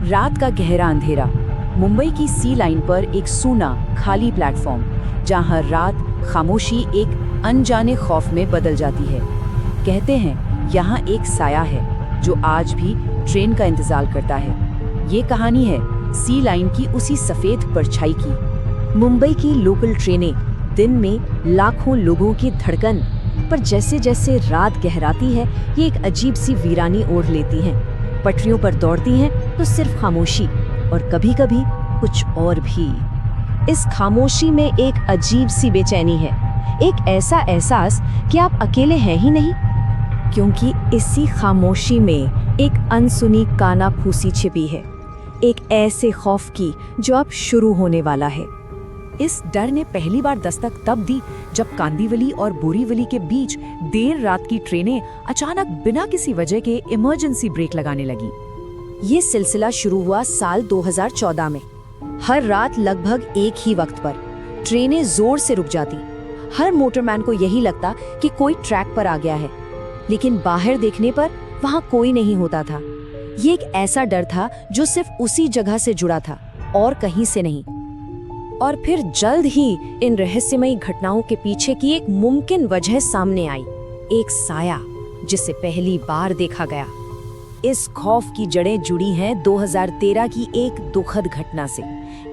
रात का गहरा अंधेरा, मुंबई की सी लाइन पर एक सूना खाली प्लेटफॉर्म, जहां हर रात खामोशी एक अनजाने खौफ में बदल जाती है। कहते हैं यहाँ एक साया है जो आज भी ट्रेन का इंतजार करता है। ये कहानी है सी लाइन की उसी सफेद परछाई की। मुंबई की लोकल ट्रेनें दिन में लाखों लोगों की धड़कन, पर जैसे जैसे रात गहराती है ये एक अजीब सी वीरानी ओढ़ लेती हैं। पटरियों पर दौड़ती हैं तो सिर्फ खामोशी, और कभी-कभी कुछ और भी। इस खामोशी में एक अजीब सी बेचैनी है, एक ऐसा एहसास कि आप अकेले हैं ही नहीं, क्योंकि इसी खामोशी में एक अनसुनी कानाफूसी छिपी है, एक ऐसे खौफ की जो अब शुरू होने वाला है। इस डर ने पहली बार दस्तक तब दी जब कांदीवली और बोरीवली के बीच देर रात की ट्रेनें अचानक बिना किसी वजह के इमरजेंसी ब्रेक लगाने लगी। ये सिलसिला शुरू हुआ साल 2014 में। हर रात लगभग एक ही वक्त पर ट्रेनें जोर से रुक जाती। हर मोटरमैन को यही लगता कि कोई ट्रैक पर आ गया है, लेकिन बाहर देखने पर वहां कोई नहीं होता था। ये एक ऐसा डर था जो सिर्फ उसी जगह से जुड़ा था और कहीं से नहीं। और फिर जल्द ही इन रहस्यमयी घटनाओं के पीछे की एक मुमकिन वजह सामने आई, एक साया जिसे पहली बार देखा गया। इस खौफ की जड़ें जुड़ी हैं 2013 की एक दुखद घटना से।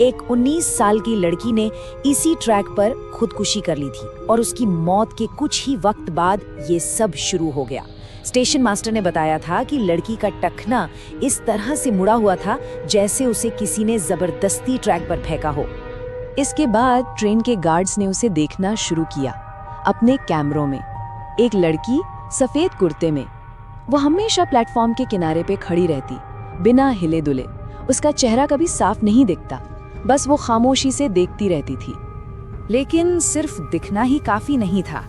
एक 19 साल की लड़की ने इसी ट्रैक पर खुदकुशी कर ली थी, और उसकी मौत के कुछ ही वक्त बाद ये सब शुरू हो गया। स्टेशन मास्टर ने बताया था कि लड़की का टखना इस तरह से मुड़ा हुआ था जैसे उसे किसी ने जबरदस्ती ट्रैक पर फेंका हो। इसके बाद ट्रेन के गार्ड्स ने उसे देखना शुरू किया अपने कैमरों में। एक लड़की सफेद कुर्ते में, वो हमेशा प्लेटफॉर्म के किनारे पे खड़ी रहती, बिना हिले दुले। उसका चेहरा कभी साफ नहीं दिखता, बस वो खामोशी से देखती रहती थी। लेकिन सिर्फ दिखना ही काफी नहीं था।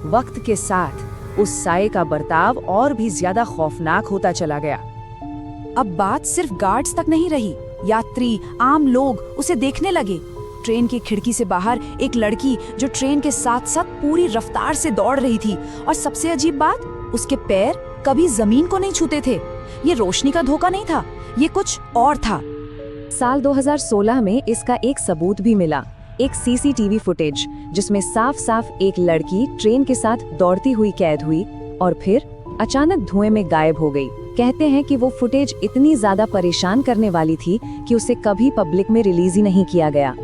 वक्त के साथ उस साये का बर्ताव और भी ज्यादा खौफनाक होता चला गया। अब बात सिर्फ गार्ड्स तक नहीं रही, यात्री, आम लोग उसे देखने लगे। ट्रेन की खिड़की से बाहर एक लड़की जो ट्रेन के साथ साथ पूरी रफ्तार से दौड़ रही थी, और सबसे अजीब बात, उसके पैर कभी जमीन को नहीं छूते थे। ये रोशनी का धोखा नहीं था, ये कुछ और था। साल 2016 में इसका एक सबूत भी मिला, एक सीसीटीवी फुटेज जिसमें साफ साफ एक लड़की ट्रेन के साथ दौड़ती हुई कैद हुई और फिर अचानक धुएं में गायब हो गई। कहते हैं कि वो फुटेज इतनी ज्यादा परेशान करने वाली थी कि उसे कभी पब्लिक में रिलीज ही नहीं किया गया।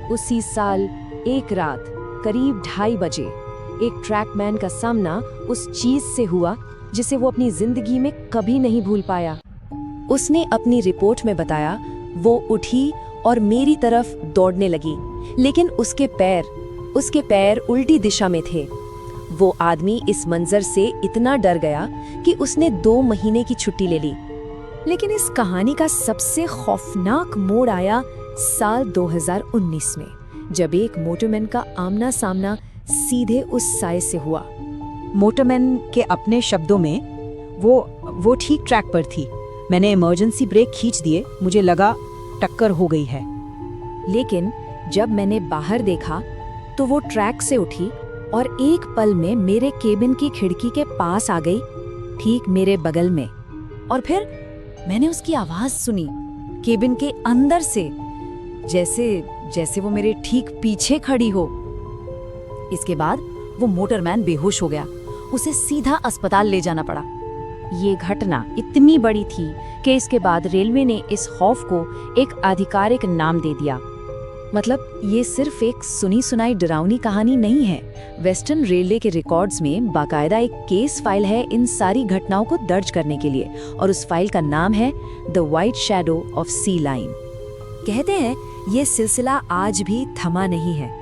उसी साल एक रात करीब 2:30 बजे एक ट्रैकमैन का सामना उस चीज से हुआ जिसे वो अपनी जिंदगी में कभी नहीं भूल पाया। उसने अपनी रिपोर्ट में बताया, वो उठी और मेरी तरफ दौड़ने लगी, लेकिन उसके पैर उल्टी दिशा में थे। वो आदमी इस मंजर से इतना डर गया कि उसने 2 महीने की छुट्टी ले ली। लेकिन इस कहानी का सबसे खौफनाक मोड़ आया साल 2019 में, जब एक मोटरमैन का आमना सामना सीधे उस साये से हुआ। मोटरमैन के अपने शब्दों में, वो ठीक ट्रैक पर थी। मैंने इमरजेंसी ब्रेक खींच दिए, मुझे लगा टक्कर हो गई है। लेकिन जब मैंने बाहर देखा तो वो ट्रैक से उठी और एक पल में मेरे केबिन की खिड़की के पास आ गई, ठीक मेरे बगल में। और फिर मैंने उसकी आवाज सुनी केबिन के अंदर से, जैसे वो मेरे ठीक पीछे खड़ी हो। इसके बाद वो मोटरमैन बेहोश हो गया, उसे सीधा अस्पताल ले जाना पड़ा। ये घटना इतनी बड़ी थी कि इसके बाद रेलवे ने इस खौफ को एक आधिकारिक नाम दे दिया। मतलब ये सिर्फ एक सुनी सुनाई डरावनी कहानी नहीं है। वेस्टर्न रेलवे के रिकॉर्ड्स में बाकायदा एक केस फाइल है इन सारी घटनाओं को दर्ज करने के लिए, और उस फाइल का नाम है the white shadow of sea line. कहते हैं ये सिलसिला आज भी थमा नहीं है।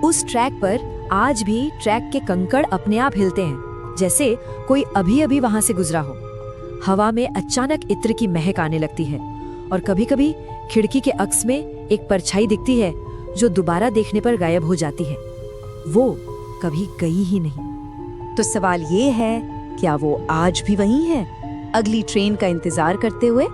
उस ट्रैक पर आज भी ट्रैक के कंकड़ अपने आप हिलते हैं, जैसे कोई अभी अभी वहां से गुजरा हो। हवा में अचानक इत्र की महक आने लगती है, और कभी कभी खिड़की के अक्स में एक परछाई दिखती है जो दोबारा देखने पर गायब हो जाती है। वो कभी गई ही नहीं। तो सवाल ये है, क्या वो आज भी वहीं है, अगली ट्रेन का इंतजार करते हुए?